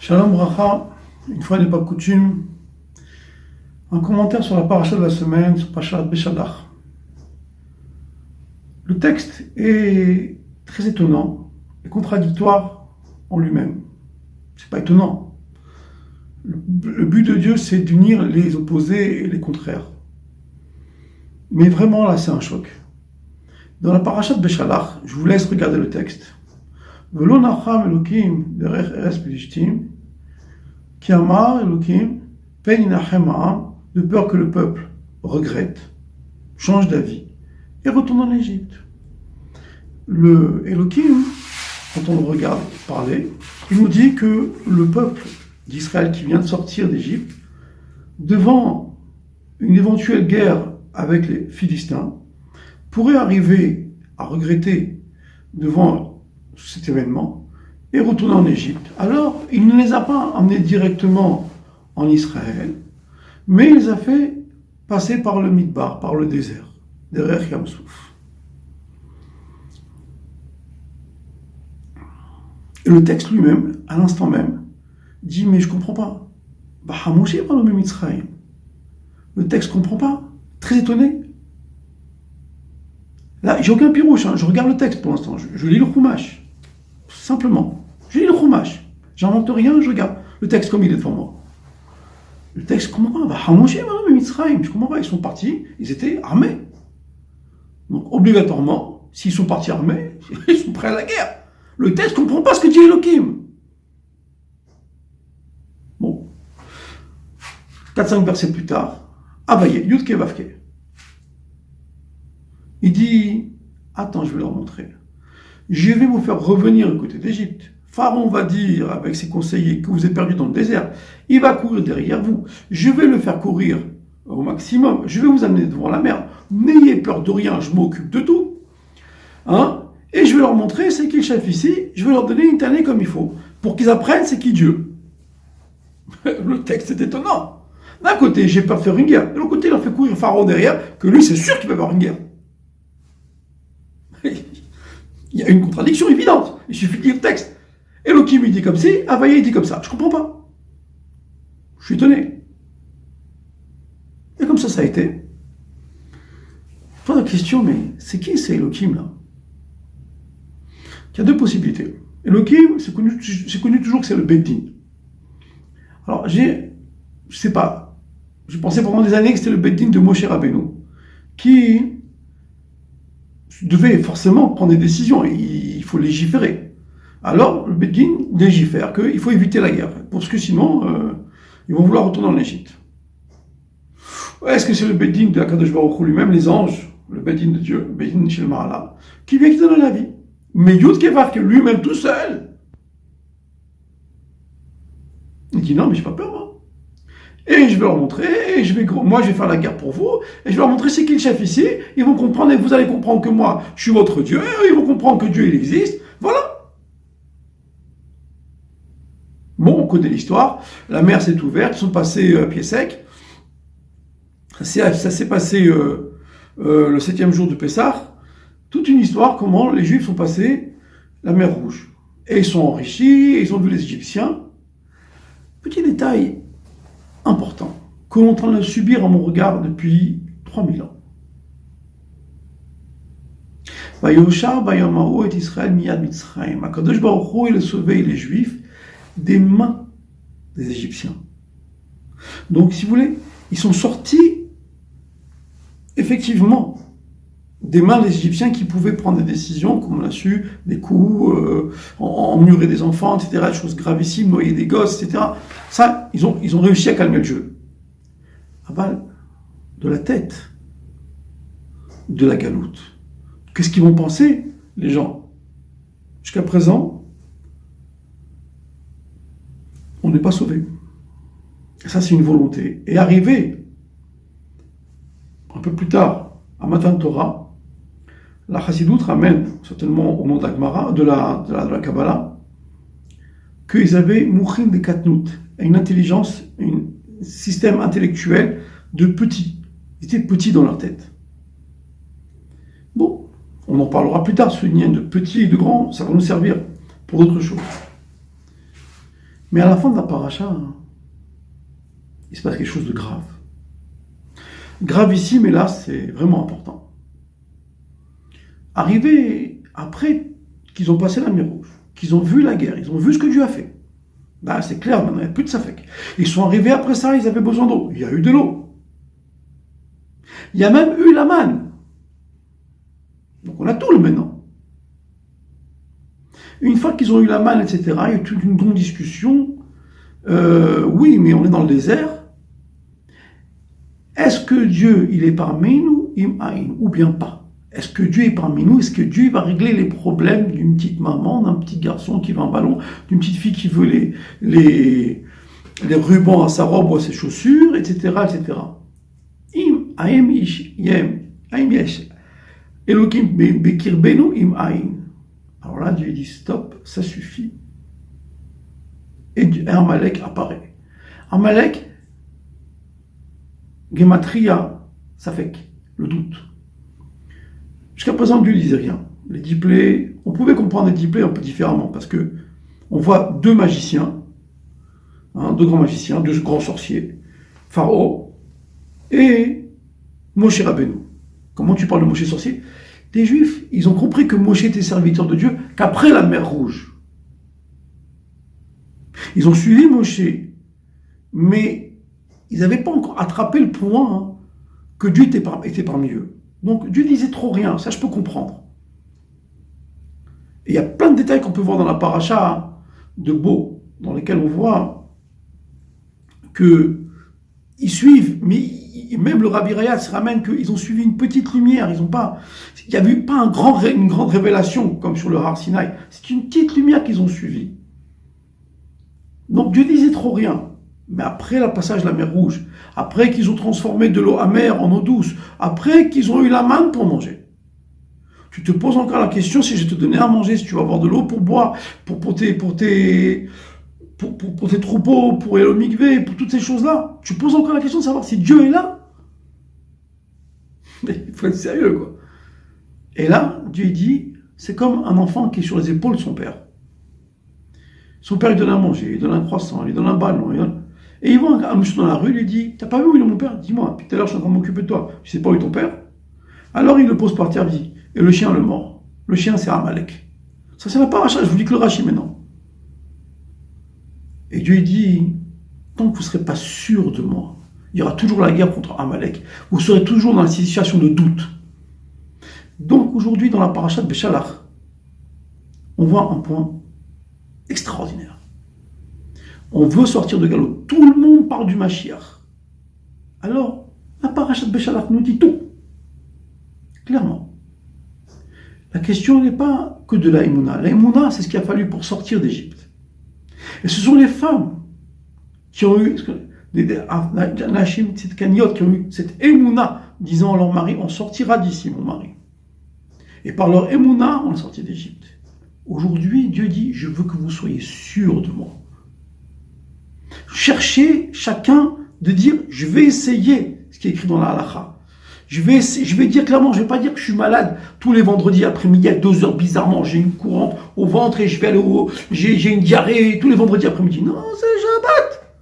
Shalom Bracha, une fois n'est pas coutume, un commentaire sur la paracha de la semaine, sur Parashat Beshalach. Le texte est très étonnant et contradictoire en lui-même. C'est pas étonnant. Le but de Dieu, c'est d'unir les opposés et les contraires. Mais vraiment, là, c'est un choc. Dans la paracha de Beshalach, je vous laisse regarder le texte. Velo nacham Elokim derech eretz Pelishtim, ki amar Elokim pen yinachem ha'am, de peur que le peuple regrette, change d'avis et retourne en Égypte. Le Elokim, quand on le regarde parler, il nous dit que le peuple d'Israël qui vient de sortir d'Égypte, devant une éventuelle guerre avec les Philistins, pourrait arriver à regretter devant cet événement et retourner en Égypte. Alors, il ne les a pas emmenés directement en Israël, mais il les a fait passer par le Midbar, par le désert, derrière Yam Souf. Et le texte lui-même, à l'instant même, dit, mais je ne comprends pas. Le texte ne comprend pas. Très étonné. Là, j'ai aucun pirouche, je regarde le texte pour l'instant, je lis le Chumash. Simplement. Je lis le Chumash. J'invente rien, je regarde le texte comme il est devant moi. Le texte, je ne comprends pas. Je comprends pas, ils sont partis, ils étaient armés. Donc, obligatoirement, s'ils sont partis armés, ils sont prêts à la guerre. Le texte ne comprend pas ce que dit Elohim. Bon. 4-5 versets plus tard, Abaye, Yudke Vavke. Il dit, attends, je vais leur montrer. Je vais vous faire revenir du côté d'Égypte. Pharaon va dire avec ses conseillers que vous êtes perdus dans le désert. Il va courir derrière vous. Je vais le faire courir au maximum. Je vais vous amener devant la mer. N'ayez peur de rien, je m'occupe de tout. Et je vais leur montrer c'est qui le chef ici. Je vais leur donner une tannée comme il faut. Pour qu'ils apprennent c'est qui Dieu. Le texte est étonnant. D'un côté, j'ai peur de faire une guerre. De l'autre côté, il leur fait courir Pharaon derrière, que lui, c'est sûr qu'il va avoir une guerre. Il y a une contradiction évidente. Il suffit de lire le texte. Elohim, il dit comme ci, Avaye, il dit comme ça. Je comprends pas. Je suis étonné. Et comme ça a été. Pas de question, mais c'est qui c'est Elohim, là? Il y a deux possibilités. Elohim, c'est connu toujours que c'est le Beddin. Alors, je sais pas. Je pensais pendant des années que c'était le Beddin de Moshe Rabbeinu, qui devait forcément prendre des décisions, il faut légiférer. Alors, le Beddin légifère qu'il faut éviter la guerre, parce que sinon, ils vont vouloir retourner en Égypte. Est-ce que c'est le Beddin de Akadosh Baruch Hu lui-même, les anges, le Beddin de Dieu, le Beddin Shel Ma'ala, qui vient qui donne la vie? Mais Yud Kevav, que lui-même tout seul, il dit non, mais j'ai pas peur, moi. Et je vais leur montrer, moi je vais faire la guerre pour vous, et je vais leur montrer c'est qui le chef ici, ils vont comprendre, et vous allez comprendre que moi, je suis votre Dieu, et ils vont comprendre que Dieu, il existe, voilà. Bon, on connaît l'histoire, la mer s'est ouverte, ils sont passés pied sec, ça s'est passé le 7e jour de Pessah, toute une histoire, comment les Juifs sont passés la mer Rouge. Et ils sont enrichis, et ils ont vu les Égyptiens. Petit détail important, que l'on est en train de subir à mon regard depuis 3000 ans. Vayoshar Bayamahu et Israël miyad Mitzrayim. Akadosh Baruch Hu, il a sauvé les Juifs des mains des Égyptiens. Donc, si vous voulez, ils sont sortis, effectivement, des mains des Égyptiens qui pouvaient prendre des décisions, comme on l'a su, des coups, emmurer des enfants, etc., des choses gravissimes, noyer des gosses, etc. Ça, ils ont réussi à calmer le jeu. Aval, de la tête, de la galoute. Qu'est-ce qu'ils vont penser, les gens? Jusqu'à présent, on n'est pas sauvés. Ça, c'est une volonté. Et arrivé, un peu plus tard, à Matan Torah, la Chassidoute ramène, certainement au nom de la Gemara, de la Kabbalah, qu'ils avaient Mouchin de Katnout, une intelligence, un système intellectuel de petits. Ils étaient petits dans leur tête. Bon, on en parlera plus tard, ce lien de petits et de grands, ça va nous servir pour d'autres choses. Mais à la fin de la paracha, il se passe quelque chose de grave. Gravissime, et là, c'est vraiment important. Arrivé après qu'ils ont passé la mer Rouge, qu'ils ont vu la guerre, ils ont vu ce que Dieu a fait. Bah, c'est clair, maintenant, il n'y a plus de safek. Ils sont arrivés après ça, ils avaient besoin d'eau. Il y a eu de l'eau. Il y a même eu la manne. Donc on a tout le maintenant. Une fois qu'ils ont eu la manne, etc., il y a eu toute une grande discussion. Oui, mais on est dans le désert. Est-ce que Dieu, il est parmi nous, ou bien pas? Est-ce que Dieu est parmi nous? Est-ce que Dieu va régler les problèmes d'une petite maman, d'un petit garçon qui veut un ballon, d'une petite fille qui veut les rubans à sa robe ou à ses chaussures, etc., etc. Alors là, Dieu dit stop, ça suffit. Et Amalek apparaît. Amalek, Gematria, ça fait le doute. Jusqu'à présent, Dieu ne disait rien. Les 10 plaies, on pouvait comprendre les 10 plaies un peu différemment, parce que on voit deux magiciens, deux grands magiciens, deux grands sorciers, Pharaon et Moshe Rabbeinu. Comment tu parles de Moshe sorcier? Les Juifs, ils ont compris que Moshe était serviteur de Dieu qu'après la mer Rouge. Ils ont suivi Moshe, mais ils n'avaient pas encore attrapé le point que Dieu était parmi eux. Donc Dieu disait trop rien, ça je peux comprendre. Et il y a plein de détails qu'on peut voir dans la paracha de Bo, dans lesquels on voit qu'ils suivent, mais même le Rabbi Rayat se ramène qu'ils ont suivi une petite lumière, il n'y a eu pas une grande révélation comme sur le Har Sinaï, c'est une petite lumière qu'ils ont suivie. Donc Dieu disait trop rien. Mais après le passage de la mer Rouge, après qu'ils ont transformé de l'eau amère en eau douce, après qu'ils ont eu la manne pour manger, tu te poses encore la question, si je te donnais à manger, si tu vas avoir de l'eau pour boire, pour tes troupeaux, pour le mikvé, pour toutes ces choses-là, tu poses encore la question de savoir si Dieu est là. Il faut être sérieux, quoi. Et là, Dieu dit, c'est comme un enfant qui est sur les épaules de son père. Son père lui donne à manger, il lui donne un croissant, il lui donne un ballon, et il voit un monsieur dans la rue, il lui dit, t'as pas vu où il est mon père? Dis-moi, depuis tout à l'heure je suis en train de m'occuper de toi, tu sais pas où est ton père? Alors il le pose par terre, dit, et le chien le mord. Le chien c'est Amalek. Ça c'est la paracha, je vous dis que le Rashi maintenant. Et Dieu dit, tant que vous ne serez pas sûr de moi, il y aura toujours la guerre contre Amalek, vous serez toujours dans la situation de doute. Donc aujourd'hui dans la paracha de Béchalach, on voit un point extraordinaire. On veut sortir de Galot. Tout le monde parle du Mashiach. Alors, la paracha de Béchalach nous dit tout. Clairement. La question n'est pas que de la Emouna. La Emouna, c'est ce qu'il a fallu pour sortir d'Égypte. Et ce sont les femmes qui ont eu, Nashim Tzidkaniot, qui ont eu cette Emouna, disant à leur mari, on sortira d'ici, mon mari. Et par leur Emouna, on est sorti d'Égypte. Aujourd'hui, Dieu dit, je veux que vous soyez sûrs de moi. Cherchez chacun de dire, je vais essayer ce qui est écrit dans la halakha. Je vais dire clairement, je ne vais pas dire que je suis malade tous les vendredis après-midi à 2 heures bizarrement, j'ai une courante au ventre et je vais aller j'ai une diarrhée tous les vendredis après-midi. Non, c'est Shabbat.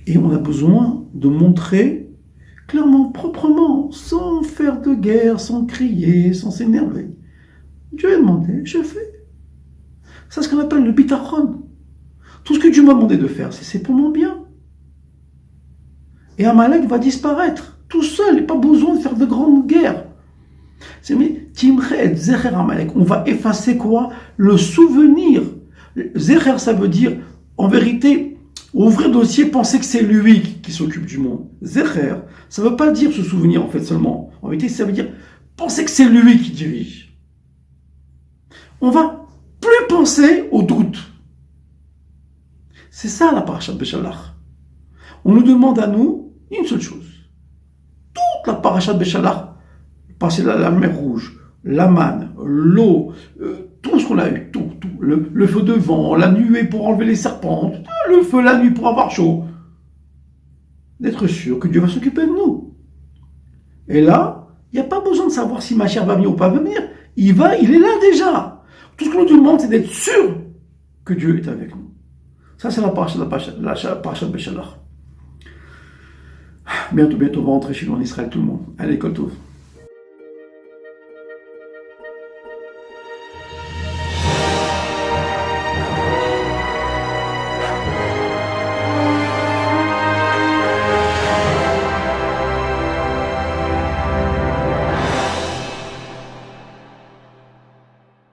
Et on a besoin de montrer clairement, proprement, sans faire de guerre, sans crier, sans s'énerver. Dieu a demandé, je fais. C'est ce qu'on appelle le bitachon. Tout ce que Dieu m'a demandé de faire, c'est pour mon bien. Et Amalek va disparaître, tout seul, il n'y a pas besoin de faire de grandes guerres. C'est mais Timchet, Zecher Amalek, on va effacer quoi? Le souvenir. Zecher, ça veut dire, en vérité, ouvrir dossier, penser que c'est lui qui s'occupe du monde. Zecher, ça ne veut pas dire se souvenir en fait seulement. En vérité, ça veut dire penser que c'est lui qui dirige. On va plus penser au doute. C'est ça la paracha de Béchalach. On nous demande à nous une seule chose. Toute la paracha de Béchalach, passer la mer Rouge, la manne, l'eau, tout ce qu'on a eu, tout, le feu de vent, la nuée pour enlever les serpents, le feu la nuit pour avoir chaud. D'être sûr que Dieu va s'occuper de nous. Et là, il n'y a pas besoin de savoir si ma chère va venir ou pas venir. il est là déjà. Tout ce que nous demande, c'est d'être sûr que Dieu est avec nous. Ça, c'est la paracha de Béchalach. Bientôt, on va rentrer chez nous en Israël, tout le monde. Allez, Kol Tov.